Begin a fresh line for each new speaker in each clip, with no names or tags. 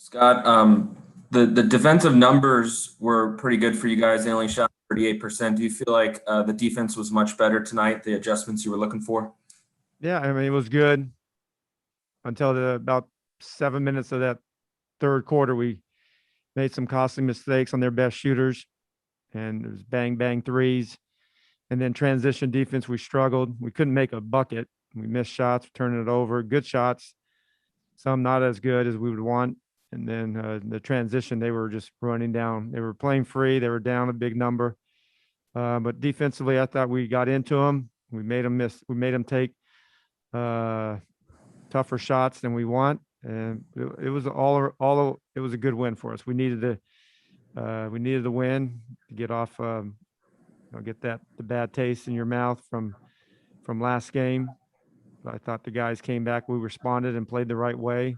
Scott, the defensive numbers were pretty good for you guys. They only shot 38%. Do you feel like the defense was much better tonight, the adjustments you were looking for?
Yeah, I mean, it was good until about 7 minutes of that third quarter. We made some costly mistakes on their best shooters, and it was bang, bang threes. And then transition defense, we struggled. We couldn't make a bucket. We missed shots, turning it over, good shots, some not as good as we would want. And then the transition, they were just running down. They were playing free. They were down a big number. But defensively, I thought we got into them. We made them miss. We made them take tougher shots than we want, and it was it was a good win for us. We needed the win to get off, get the bad taste in your mouth from last game. But I thought the guys came back. We responded and played the right way.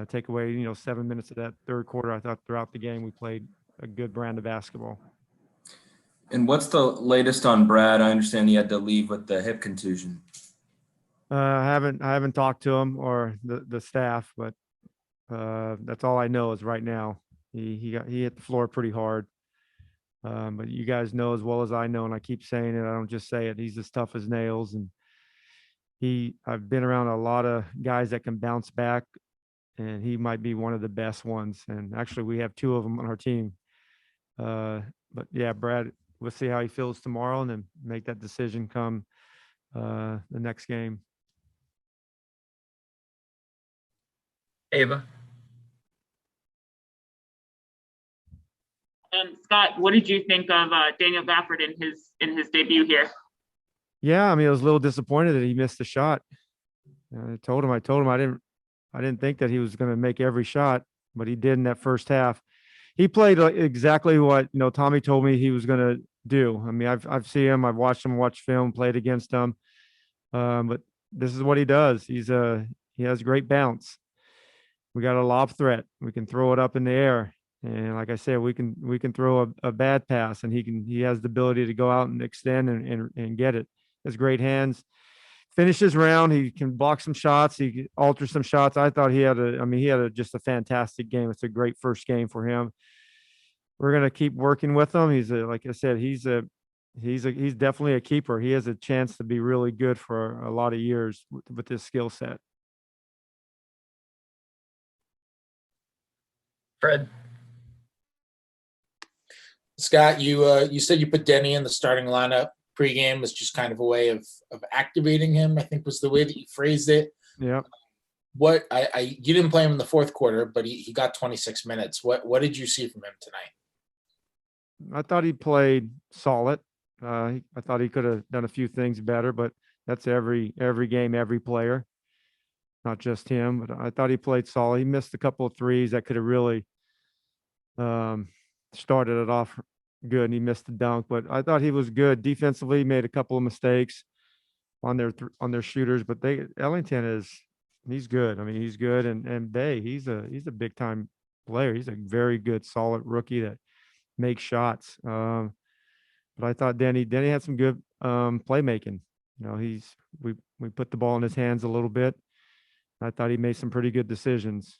Take away 7 minutes of that third quarter. I thought throughout the game we played a good brand of basketball.
And what's the latest on Brad? I understand he had to leave with the hip contusion.
I haven't talked to him or the staff, but that's all I know is right now he hit the floor pretty hard. But you guys know as well as I know, and I keep saying it. I don't just say it. He's as tough as nails, and I've been around a lot of guys that can bounce back, and he might be one of the best ones. And actually, we have two of them on our team. But yeah, Brad, we'll see how he feels tomorrow, and then make that decision come the next game.
Ava.
Scott, what did you think of Daniel Gafford in his debut here?
Yeah, I mean, I was a little disappointed that he missed the shot. I told him I didn't think that he was going to make every shot, but he did in that first half. He played exactly what Tommy told me he was going to do. I mean, I've seen him, I've watched him watch film, played against him, but this is what he does. He has great bounce. We got a lob threat. We can throw it up in the air. And like I said, we can throw a bad pass, and he has the ability to go out and extend and get it. He has great hands. Finishes round. He can block some shots. He can alter some shots. I thought he had just a fantastic game. It's a great first game for him. We're gonna keep working with him. Like I said, he's definitely a keeper. He has a chance to be really good for a lot of years with this skill set.
Fred.
Scott, you said you put Denny in the starting lineup pregame was just kind of a way of activating him, I think was the way that you phrased it.
Yeah.
You didn't play him in the fourth quarter, but he got 26 minutes. What did you see from him tonight?
I thought he played solid. I thought he could have done a few things better, but that's every game, every player, not just him. But I thought he played solid. He missed a couple of threes that could have really started it off good, and he missed the dunk. But I thought he was good defensively. Made a couple of mistakes on their shooters, but Ellington he's good. I mean, he's good, and Bay, he's a big time player. He's a very good, solid rookie that makes shots. But I thought Denny had some good playmaking. We put the ball in his hands a little bit. I thought he made some pretty good decisions.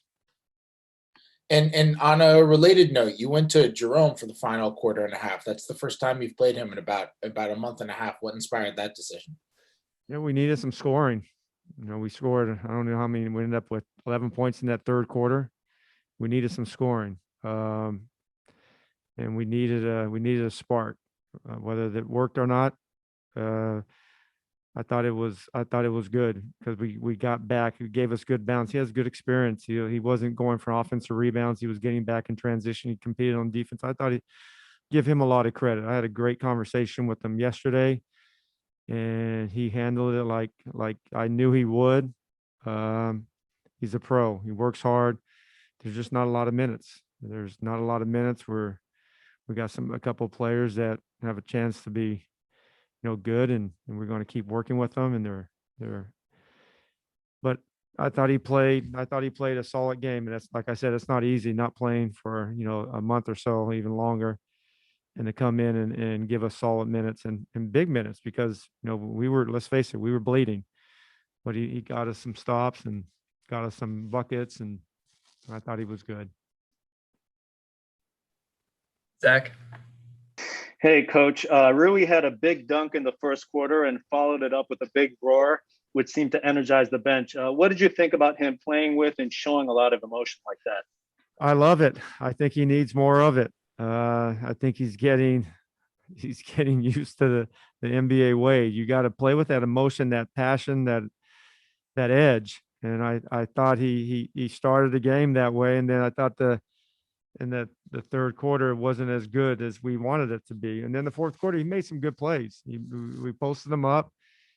And on a related note, you went to Jerome for the final quarter and a half. That's the first time you've played him in about a month and a half. What inspired that decision?
Yeah, we needed some scoring. We scored, I don't know how many, we ended up with 11 points in that third quarter. We needed some scoring. And we needed a spark, whether that worked or not. I thought it was good because we got back. He gave us good bounce. He has good experience. He wasn't going for offensive rebounds. He was getting back in transition. He competed on defense. I thought he'd give him a lot of credit. I had a great conversation with him yesterday, and he handled it like I knew he would. He's a pro. He works hard. There's just not a lot of minutes. There's not a lot of minutes where we got a couple of players that have a chance to be good, and we're going to keep working with them, and but I thought he played a solid game, and that's, like I said, it's not easy not playing for a month or so, even longer, and to come in and give us solid minutes and big minutes, because let's face it, we were bleeding, but he got us some stops and got us some buckets, and I thought he was good.
Zach.
Hey, Coach. Rui had a big dunk in the first quarter and followed it up with a big roar, which seemed to energize the bench. What did you think about him playing with and showing a lot of emotion like that?
I love it. I think he needs more of it. I think he's getting used to the NBA way. You got to play with that emotion, that passion, that edge. And I thought he started the game that way, and then I thought in the third quarter it wasn't as good as we wanted it to be. And then the fourth quarter he made some good plays. We posted him up.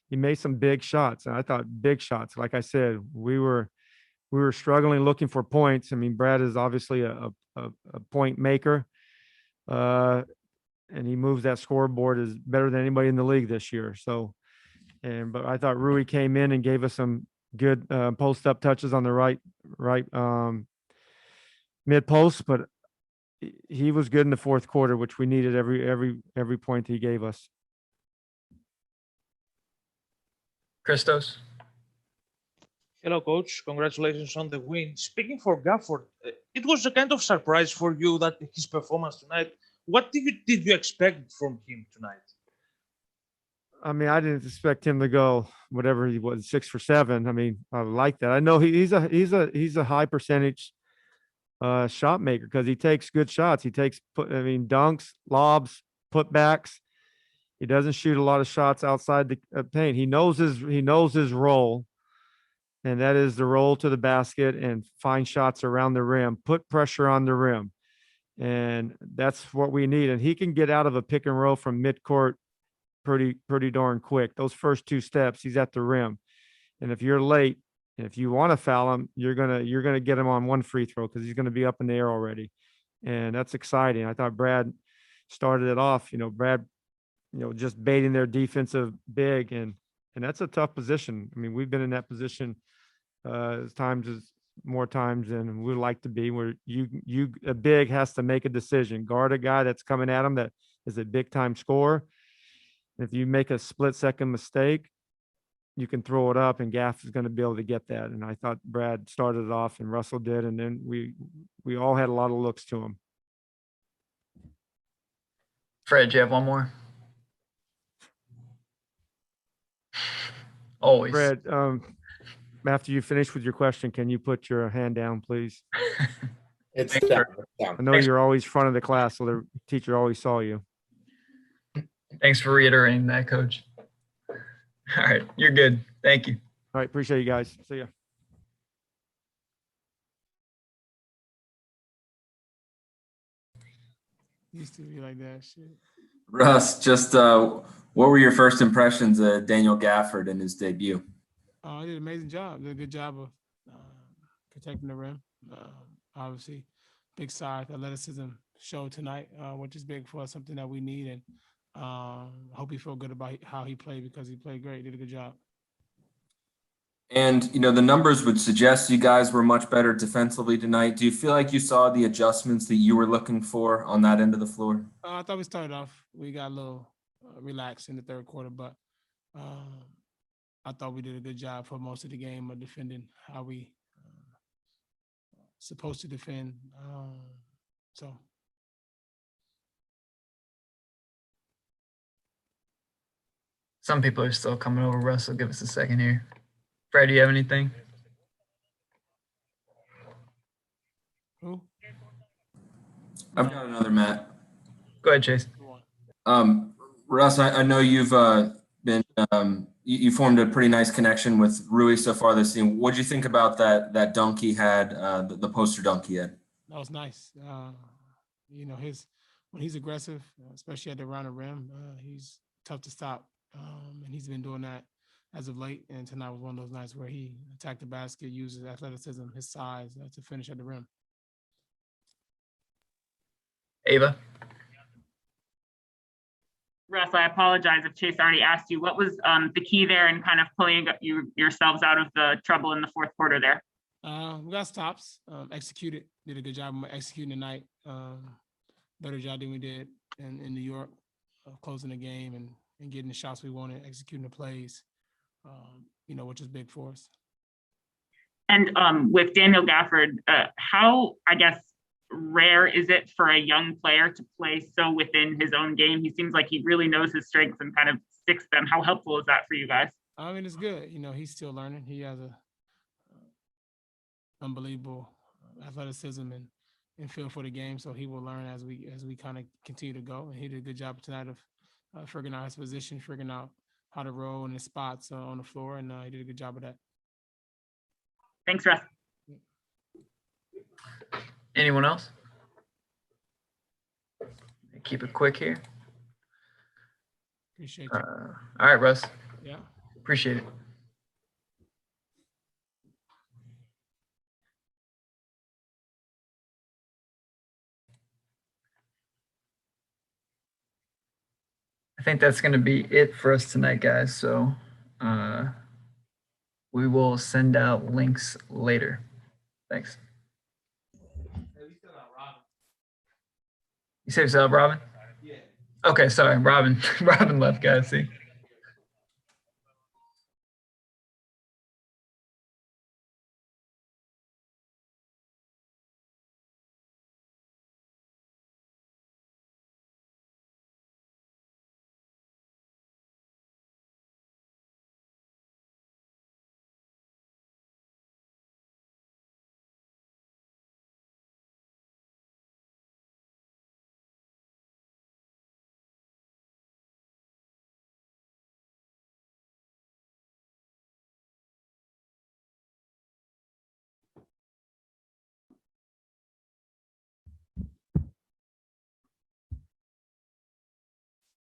He made some big shots, and I thought big shots. Like I said, we were struggling looking for points. I mean, Brad is obviously a point maker, and he moves that scoreboard is better than anybody in the league this year. So, but I thought Rui came in and gave us some good post up touches on the right mid post, but he was good in the fourth quarter, which we needed every point he gave us.
Christos.
Hello, Coach. Congratulations on the win. Speaking for Gafford, it was a kind of surprise for you that his performance tonight. What did you expect from him tonight?
I mean, I didn't expect him to go whatever he was, 6 for 7. I mean, I like that. I know he's a high percentage shot maker because he takes good shots. He takes dunks, lobs, putbacks. He doesn't shoot a lot of shots outside the paint. He knows his role, and that is the roll to the basket and find shots around the rim, put pressure on the rim. And that's what we need. And he can get out of a pick and roll from midcourt pretty darn quick. Those first 2 steps, he's at the rim. And if you're late, and if you want to foul him, you're gonna get him on 1 free throw because he's gonna be up in the air already. And that's exciting. I thought Brad started it off, Brad, just baiting their defensive big, and that's a tough position. I mean, we've been in that position more times than we like to be, where a big has to make a decision, guard a guy that's coming at him that is a big time scorer. If you make a split second mistake, you can throw it up, and Gaff is going to be able to get that. And I thought Brad started it off, and Russell did, and then we all had a lot of looks to him.
Fred, you have one more? Always.
Fred, after you finish with your question, can you put your hand down, please?
It's
Thanks
down.
for-
It's down.
I know you're always front of the class, so the teacher always saw you.
Thanks for reiterating that, Coach. All right, you're good. Thank you.
All right, appreciate you guys. See ya.
Used to be like that shit.
Russ, just what were your first impressions of Daniel Gafford in his debut?
He did an amazing job. Did a good job of protecting the rim. Obviously, big size, athleticism showed tonight, which is big for us, something that we need. And I hope he felt good about how he played because he played great. Did a good job.
And, the numbers would suggest you guys were much better defensively tonight. Do you feel like you saw the adjustments that you were looking for on that end of the floor?
I thought we started off, we got a little relaxed in the third quarter, but I thought we did a good job for most of the game of defending how we supposed to defend.
Some people are still coming over. Russell, give us a second here. Fred, do you have anything?
Who?
I've got another, Matt.
Go ahead, Chase.
Russ, I know you've been you formed a pretty nice connection with Rui so far this season. What do you think about that dunk he had, the poster dunk he had?
That was nice. When he's aggressive, especially at the around the rim, he's tough to stop. And he's been doing that as of late. And tonight was one of those nights where he attacked the basket, used his athleticism, his size to finish at the rim.
Ava?
Russ, I apologize if Chase already asked you. What was the key there in kind of pulling yourselves out of the trouble in the fourth quarter there?
We got stops, executed, did a good job of executing tonight. Better job than we did in New York of closing the game and getting the shots we wanted, executing the plays, which is big for us.
And with Daniel Gafford, how, I guess, rare is it for a young player to play so within his own game? He seems like he really knows his strengths and kind of sticks them. How helpful is that for you guys?
I mean, it's good. He's still learning. He has a unbelievable athleticism and feel for the game. So he will learn as we kind of continue to go. And he did a good job tonight of figuring out his position, figuring out how to roll and his spots on the floor, and he did a good job of that.
Thanks, Russ.
Anyone else? Keep it quick here.
Appreciate you.
All right, Russ.
Yeah.
Appreciate it. I think that's going to be it for us tonight, guys. So we will send out links later. Thanks. You say what's up, Robin? Yeah. Okay, sorry, Robin. Robin left, guys. See.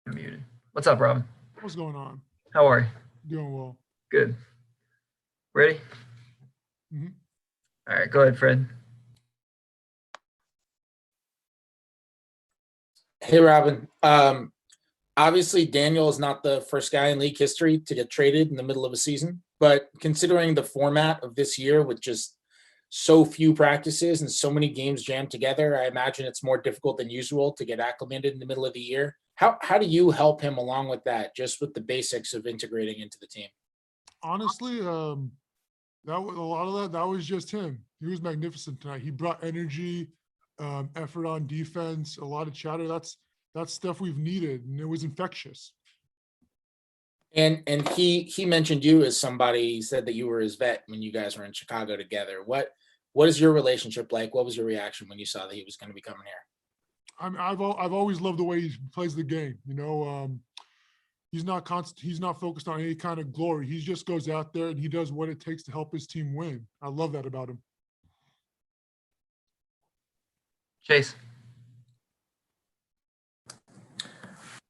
I'm muted. What's up, Robin?
What's going on?
How are you?
Doing well.
Good. Ready?
Mhm.
All right, go ahead, Fred.
Hey, Robin. Obviously, Daniel is not the first guy in league history to get traded in the middle of a season, but considering the format of this year with just so few practices and so many games jammed together, I imagine it's more difficult than usual to get acclimated in the middle of the year. How do you help him along with that, just with the basics of integrating into the team?
Honestly, that was a lot of that. That was just him. He was magnificent tonight. He brought energy, effort on defense, a lot of chatter. That's stuff we've needed, and it was infectious.
And he mentioned you as somebody. He said that you were his vet when you guys were in Chicago together. What is your relationship like? What was your reaction when you saw that he was going to be coming here?
I've always loved the way he plays the game. He's not focused on any kind of glory. He just goes out there and he does what it takes to help his team win. I love that about him.
Chase.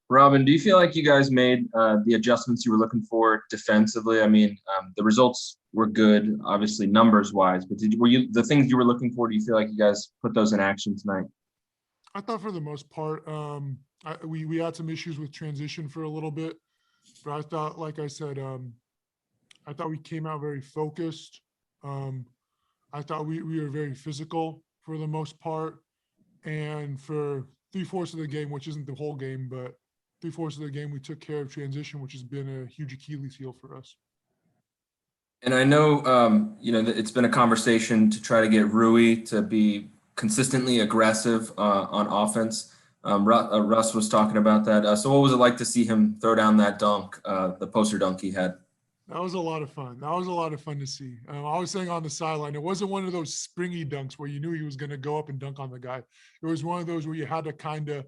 Robin, do you feel like you guys made the adjustments you were looking for defensively? I mean, the results were good, obviously numbers wise, but were the things you were looking for? Do you feel like you guys put those in action tonight?
I thought for the most part, we had some issues with transition for a little bit, but I thought, like I said, I thought we came out very focused. I thought we were very physical for the most part, and for 3/4 of the game, which isn't the whole game, but 3/4 of the game, we took care of transition, which has been a huge Achilles heel for us.
And I know, that it's been a conversation to try to get Rui to be consistently aggressive on offense. Russ was talking about that. So what was it like to see him throw down that dunk, the poster dunk he had?
That was a lot of fun. That was a lot of fun to see. I was saying on the sideline, it wasn't one of those springy dunks where you knew he was going to go up and dunk on the guy. It was one of those where you had to kind of,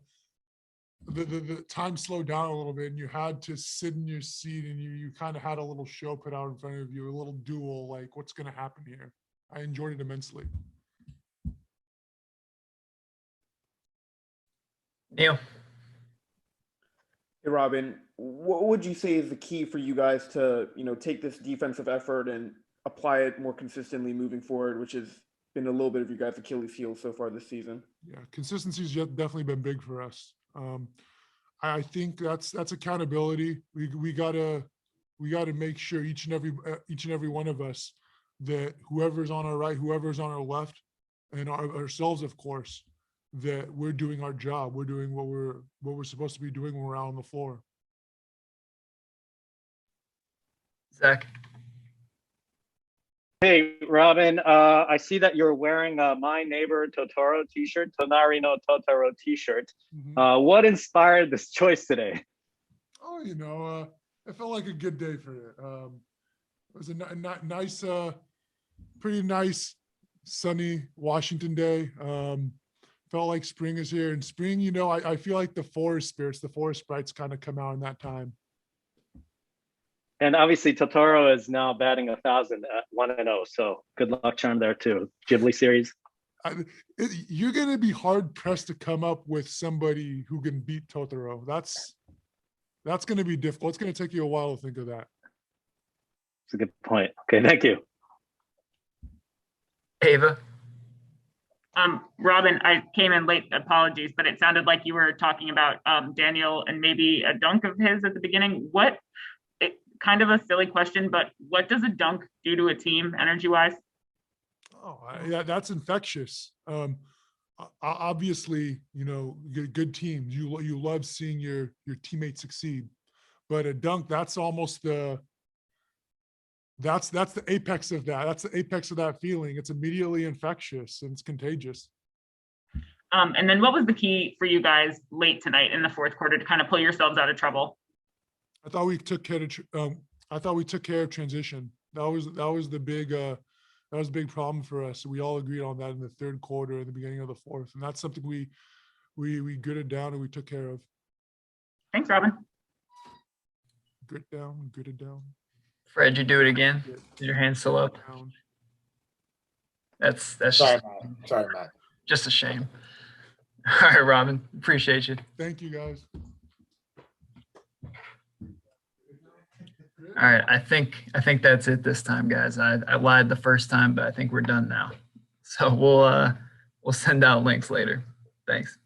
the time slowed down a little bit and you had to sit in your seat and you kind of had a little show put out in front of you, a little duel, like what's going to happen here. I enjoyed it immensely.
Neil.
Hey, Robin, what would you say is the key for you guys to, take this defensive effort and apply it more consistently moving forward, which has been a little bit of your guys' Achilles heel so far this season?
Yeah, consistency's definitely been big for us. I think that's accountability. We gotta make sure each and every one of us, that whoever's on our right, whoever's on our left, and ourselves, of course, that we're doing our job. We're doing what we're supposed to be doing when we're out on the floor.
Zach.
Hey, Robin, I see that you're wearing a My Neighbor Totoro t-shirt, Tonari no Totoro t-shirt. What inspired this choice today?
Oh, it felt like a good day for it. It was a nice, pretty nice, sunny Washington day. Felt like spring is here, and spring, I feel like the forest spirits, the forest sprites kind of come out in that time.
And obviously Totoro is now batting 1,000 at 1-0. So good luck charm there too. Ghibli series.
You're going to be hard pressed to come up with somebody who can beat Totoro. That's going to be difficult. It's going to take you a while to think of that.
That's a good point. Okay, thank you.
Ava.
Robin, I came in late, apologies, but it sounded like you were talking about Daniel and maybe a dunk of his at the beginning. Kind of a silly question, but what does a dunk do to a team energy-wise?
Oh, yeah, that's infectious. Obviously, good teams. You love seeing your teammates succeed, but a dunk, that's almost that's the apex of that. That's the apex of that feeling. It's immediately infectious and it's contagious.
And then what was the key for you guys late tonight in the fourth quarter to kind of pull yourselves out of trouble?
I thought we took care of transition. That was the big a big problem for us. We all agreed on that in the third quarter and the beginning of the fourth, and that's something we gritted down and we took care of.
Thanks, Robin.
Gritted down.
Fred, you do it again. Is your hand still up? That's
Sorry, Matt.
just a shame. All right, Robin. Appreciate you.
Thank you, guys.
All right, I think that's it this time, guys. I lied the first time, but I think we're done now. So we'll send out links later. Thanks.